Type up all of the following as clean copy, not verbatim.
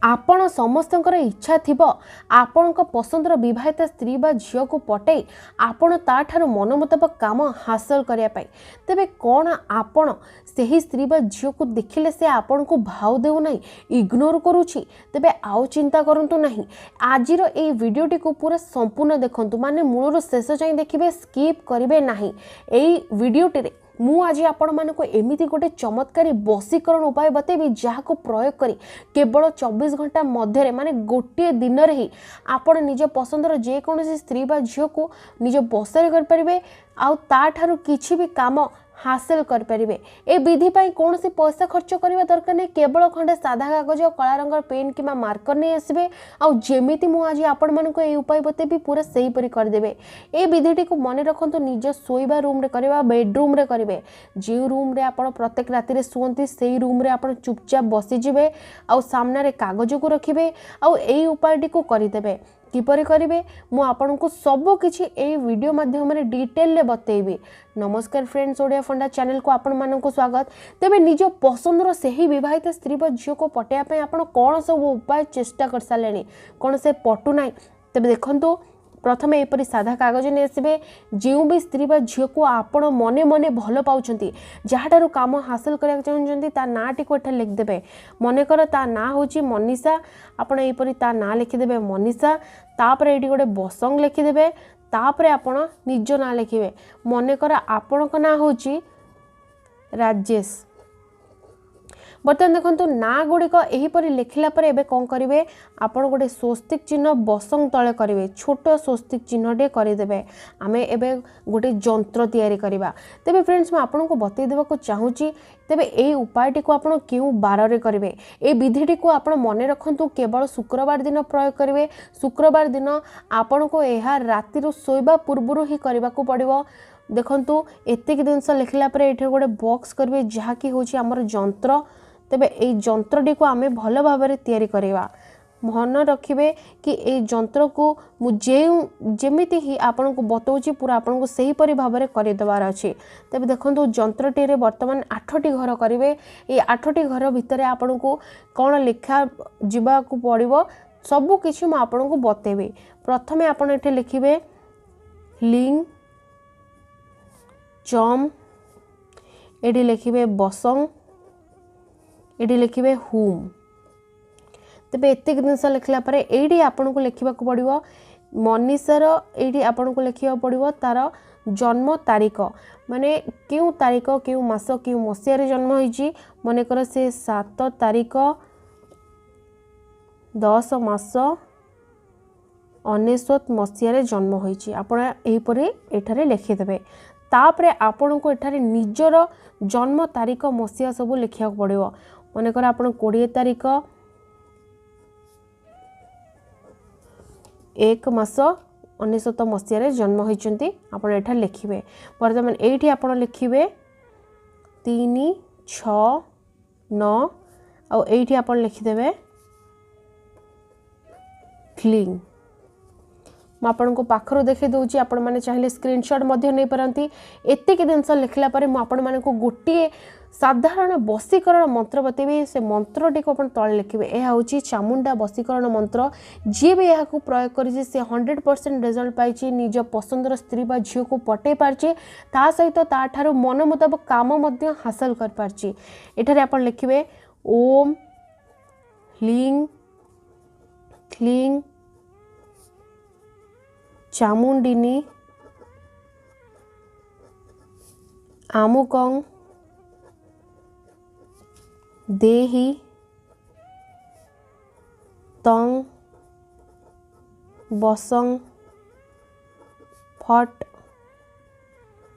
आपण समस्तंकर इच्छा थिबो आपण पसंदर विवाहित स्त्री बा झील को पटई आपण ताठार मन मुताबक काम हासिल करने तेबे कौन आपण से स्त्री बा झील को देखिले से आपण को भाव देउ नहीं इग्नोर करुछि तेबे आउ चिंता करंतु नहीं आजिर ए वीडियोटी को पूरा संपूर्ण देखंतु माने मूलर शेष जाई देखिबे स्किप करिवे नहीं एई वीडियोटी रे मु आज आपण मानको एमिति गोटे चमत्कारी बसीकरण उपाय बतेबी जहाँ को प्रयोग करी केवल 24 घंटा मध्य माने गोटे दिन रे ही आपण निज पसंदर जेकोसी स्त्री बा झील को निज बसरे कर परिबे आउ ता ठारू किछि भी काम हासिल करें। ए विधि पाई कौन सी पैसा खर्च करने दरकार नहीं केवल खंडे साधा कागज कला रंगर पेन कि मार्कर नहीं आसबे आउती मुझे आपण मानक ये उपाय बतेबी पूरा सही परी करदे। ए विधिटी को मन रखु निज शोइबा रूम रे करबा बेडरूम रे करेंगे जो रूम रे आपण प्रत्येक राति शुअती से रूम रे आपण चुपचाप बसीजे आउ सामने कागज को रखिए आउ ए उपायटी को करदे किपरि करेंगे मु आपन को सब किछि ए वीडियो माध्यम रे डिटेल ले बतेबी। नमस्कार फ्रेंड्स ओडिया फंडा चैनल को आपण मानन को स्वागत। तेबे निज पसंदर सही विवाहित स्त्री बा झील को पटेया पे आपण कोन सब उपाय चेष्टा कर सालेनी कोन से पटु नाही तेबे देखंतु प्रथम एपरी साधा कागज नहीं आसबे जो भी स्त्री बा झील को आपण मने मने भल पाउछंती जहाँठारू काम हासिल करने चाहते ता नाटी को एठा लिखिदेवे मनकर ता ना होची मनीषा आपण एपरी ता ना लिखिदेवे मनीषा तापर ये गोटे बसंग लिखिदेवे तापर आपण निज ना लिखिबे मनकर आपण को ना होची राजेश। बर्तमान देखो ना गुड़िक यहीपरि लिखला पर एबे कौन करेंगे आपड़ गोटे स्वस्तिक चिन्ह बसंग तले करेंगे छोट स्वस्तिक चिन्हटे करदे आमे एबे गोटे जंत्र तैयारी करवा। तेबे फ्रेंड्स मैं आपको बतई देवा चाहूँगी तेबे ए उपायटी को आपण क्यों बार रे करेंगे ए विधिटी को आपण मन रखु केवल शुक्रवार दिन प्रयोग करेंगे शुक्रवार दिन आपण को यह राति शोइबा पूर्व ही करने को पड़ो। देखंतु एतिक जिनस लिखला पर ये गोटे बॉक्स करेंगे जहाँकि हूँ आमर जंत्र तेबे ए जंत्रटी को आमे भल भाव में तैयारी करवा मन रखिए कि ए जंत्र को मुझे जेमिति ही आपन को बतौची पूरा आपन को सही परि भाव में करदेवार अच्छे। तेबे देखंतु जंत्रटी रे वर्तमान 8टी घर करेंगे ये 8टी घर भितर आपन को कौन लिखा जीवा को पड़ो सबू किछि मु आपन को बतेबी। प्रथमे आपन एठे लिखिबे लिंग चम एडी लिखिबे बसंग एडी लिखिबे हुम तेबे एतिक जिनस लिखला परे एडी आपन को लिखा पड़ो मनीषार एडी आपन को लिखा पड़ो तार जन्म तारीख माने क्यों तारीख क्यों मास क्यों मसीह जन्म होइची मनकर से 7 तारीख 10 मास 19 मसीह जन्म होइची आपण एहीपरि एठारे लिखिदेवे तापरे आपण को एठारे निजर जन्म तारीख मसीहा सब लिखा पड़ो मनकर आपण 20 तारीख 1 मास 19 मसीह जन्म होइचंती आपण एठा लिखिबे। वर्तमान एठी आपण लिखिबे 3 6 9 आ एठी आपण लिखिदेवे क्लिंग मैं आपन को पाखर देखी दूची आपण माने चाहिए स्क्रीनशॉट मध्य नहीं पारती एतिक जिनस लिखला पर आपण माने को गोटे साधारण बसीकरण मंत्र बतेबी से मंत्रटी को अपन तले लिखिबे यह हूँ चामुंडा बसीकरण मंत्र जी भी यहाँ को प्रयोग करिछि से 100% रिजल्ट पाइछि निज पसंदर स्त्री बा झील को पटे पारछि ता सहित ता ठारू मन मुताबक काम मध्य हासिल कर पारछि। एठारे आपण लिखिबे ओम ह्लीं क्लीं चामुंडिनी आमुकं देहि तं बसं फट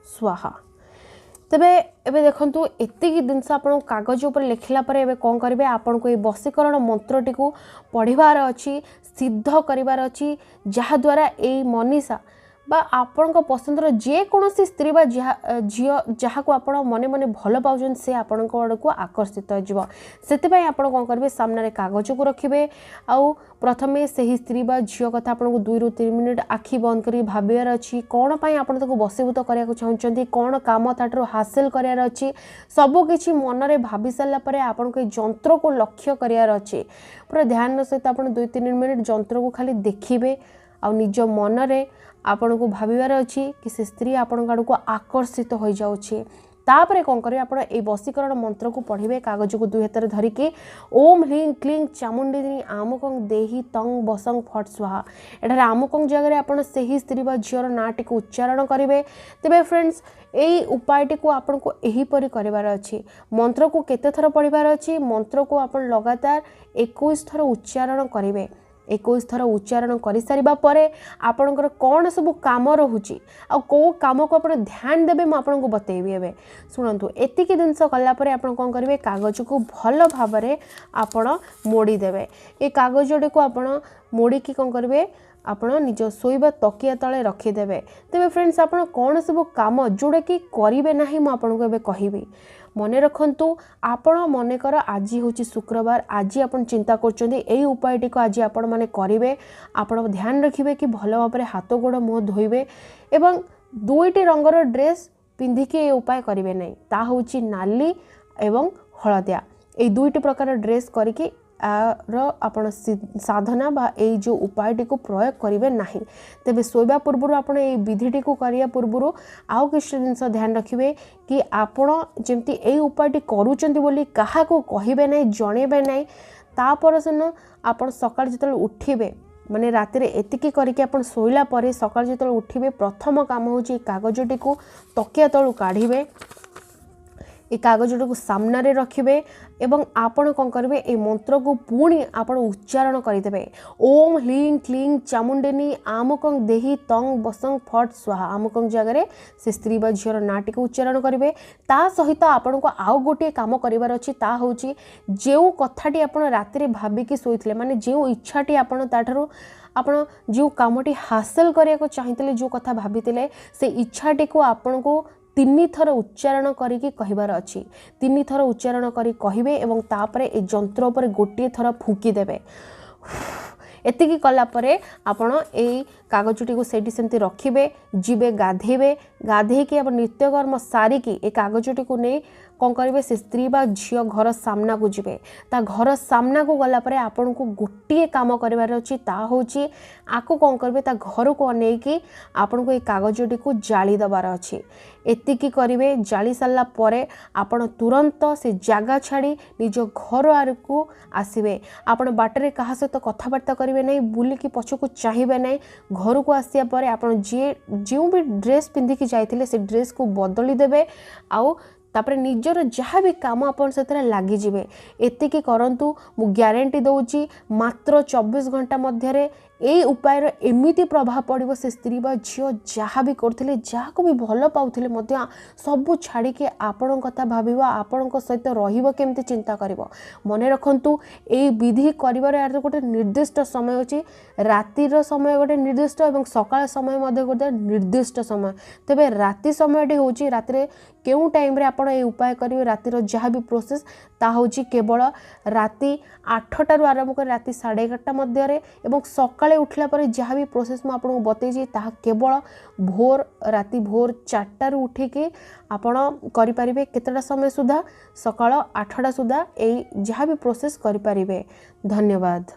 स्वाहा। तेबे एबे देखंतु एतिक जिनस आपन कागज ऊपर लिखला पर एबे कौन करेंगे आपन को ये बसीकरण मंत्रटी को पढ़वार अच्छी सिद्ध करिवार अच्छी जहा द्वारा ए मनीषा बा आपण पसंदर जेकोसी स्त्री बा झील जहाँ को आप मने मने भल पाँच से आपण आड़क आकर्षित होपाई आप कौन करेंगे सामने कागज को रखिए आउ प्रथमे से ही स्त्री बा झील कथा आपको 2 ରୁ 3 मिनिट आखि बंद कर भाबार अच्छी कौन पाई आप बसीभूत करने चाहते कौन कम ताठू हासिल करार अच्छी सबकि मनरे भाभी सारापर आपन यंत्र को लक्ष्य करार अच्छे पूरा ध्यान सहित आप 2-3 मिनिट यंत्र को खाली देखिए आ निज मनरे आपण को भाबार अच्छी कि से स्त्री आपण आड़ को आकर्षित हो जाऊँगी तापर कौन करेंगे आप वशीकरण मंत्र को पढ़े कागज को 2 हाथ धरिकी ओम ह्रीं क्लीं चामुंडी आमुकं देहि तंग बसंग फट स्वाहा एठार आमुकं जगह आप स्त्री बा झीर नाटी को उच्चारण करेंगे तेरे फ्रेंड्स यही उपायटी को आपन को एहीपरि करिवार अछि मंत्र को केते थर पढ़िबार अछि मंत्र को आपन लगातार 21 थर उच्चारण करेंगे 21 थर उच्चारण कर सारिबा परे आपणकर कौन सब काम रोचे आ कौ काम को आप ध्यान देवे मुझे बतेबी एवं शुणु एतिक जिनस कलापर आप कौन करेंगे कागज को भल भाव में आपण मोड़ीदेवे ये कागजटी को आप मोड़िकी कौन करेंगे आपण निज शोइबा तकिया तले रखिदेवे तेरे फ्रेंड्स आप कौन सब काम जोड़ा कि करेंगे ना मुझे कहबी मन रखु आपण मनकर आज हूँ शुक्रवार आज आप चिंता कर उपायटी को आज आपण मैंने करेंगे आपण ध्यान रखिए कि भल भाव में हाथ गोड़ मुँह धोइबे एवं 2टी रंगर ड्रेस पिंधिकी ये उपाय करेंगे नहीं ता हूँ नाली एवं हलदिया ये 2टी प्रकार ड्रेस करके आपण साधना बा ए जो उपायटी को प्रयोग करेंगे ना तेरे शोवा पूर्व आप विधिटी को करने पूर्व आउ किसी जिनस ध्यान रखिए कि आपण जमती ए उपायटी करूँ क्या कहे ना जनइबे ना तापर सेन आप सका जो उठे माने रातिर एतिकी करके आप शोला सका जो उठे प्रथम काम हूँ कागजटी को तकिया तलू काढ़े ये कागजटी को सामने रखिए एवं आपण कौन करेंगे ये मंत्र को पुणी आप उच्चारण करदे ओम ह्रीं क्लीं चामुंडिनी आमुकं देहि तंग बसंग फट स्वाहा आमुकं जगह से स्त्री बा झीर नाटी को उच्चारण करेंगे ता सहित आपण को आउ गोटे काम करार अच्छी ता हूँ जो कथाटी आप रातिर भाविकी शोते माने जो इच्छाटी आपण ताठू आपण जो कामटी हासिल करने को चाहते जो कथा भाभी से इच्छाटी को आपण को 3 थर उच्चारण करके कहबार अच्छी 3 थर उच्चारण करी कहिबे एवं तापरे ए यंत्र उपर गोटे थर फुंकी देबे एतिकी कला परे आपण ए कागजटी को सेठी सेमती रखिबे जीवे गाधेबे गाधेकी आप नित्यकर्म सारिकी ए कागजटी को नहीं कौन करेंगे से स्त्री बा झील घर सामना को जीवे ता घर सामना को गला परे आपण को गोटे काम करार अच्छी ता हूँ आपको कौन करेंगे ता घर को अनेकी आपण को ये कागजटी को जाली दबार अच्छी एतिकी करेंगे जाली सारा परे आपण तुरंत से जगह छाड़ी निज घर आड़ को आसबे आपण बाटर क्या सहित कथबार्ता करेंगे ना बुलिकी पछक चाहिए ना घर को आसिया परे आपण जे जो भी ड्रेस पिंधिकी जाइथिले से ड्रेस को बदली देबे आउ तापर निजर जहाँ भी काम आपन से लगिजे एतिकी करंतु मु ग्यारंटी दौची मात्र 24 घंटा मध्य यही उपायर एमिति प्रभाव पड़ो से स्त्री बा झील जहाँ भी करते जहाँ को भी भल पाउथिले मध्य सबू छाड़ी आपण कथा भाव आपण सहित रमती चिंता कर मन रखु ये विधि कर गोटे निर्दिष्ट समय अच्छी रातिर समय गोटे निर्दिष्ट और सकाळ समय गोटे निर्दिष्ट समय तेरे राति समय हूँ राति केउ टाइम रे आपण ये उपाय करेंगे रातिर जहाँ भी प्रोसेस ता हूँ केवल राति 8टारू आरंभ कर राति 11:30 मध्य सकाळे उठला पर जहाँ भी प्रोसेस मुझे आपको बतई ताहा केवल भोर राति भोर 4टारू उठिकी आपण करें केतटा समय सुधा सकाळ 8टा सुधा यही जहाँ भी प्रोसेस करें। धन्यवाद।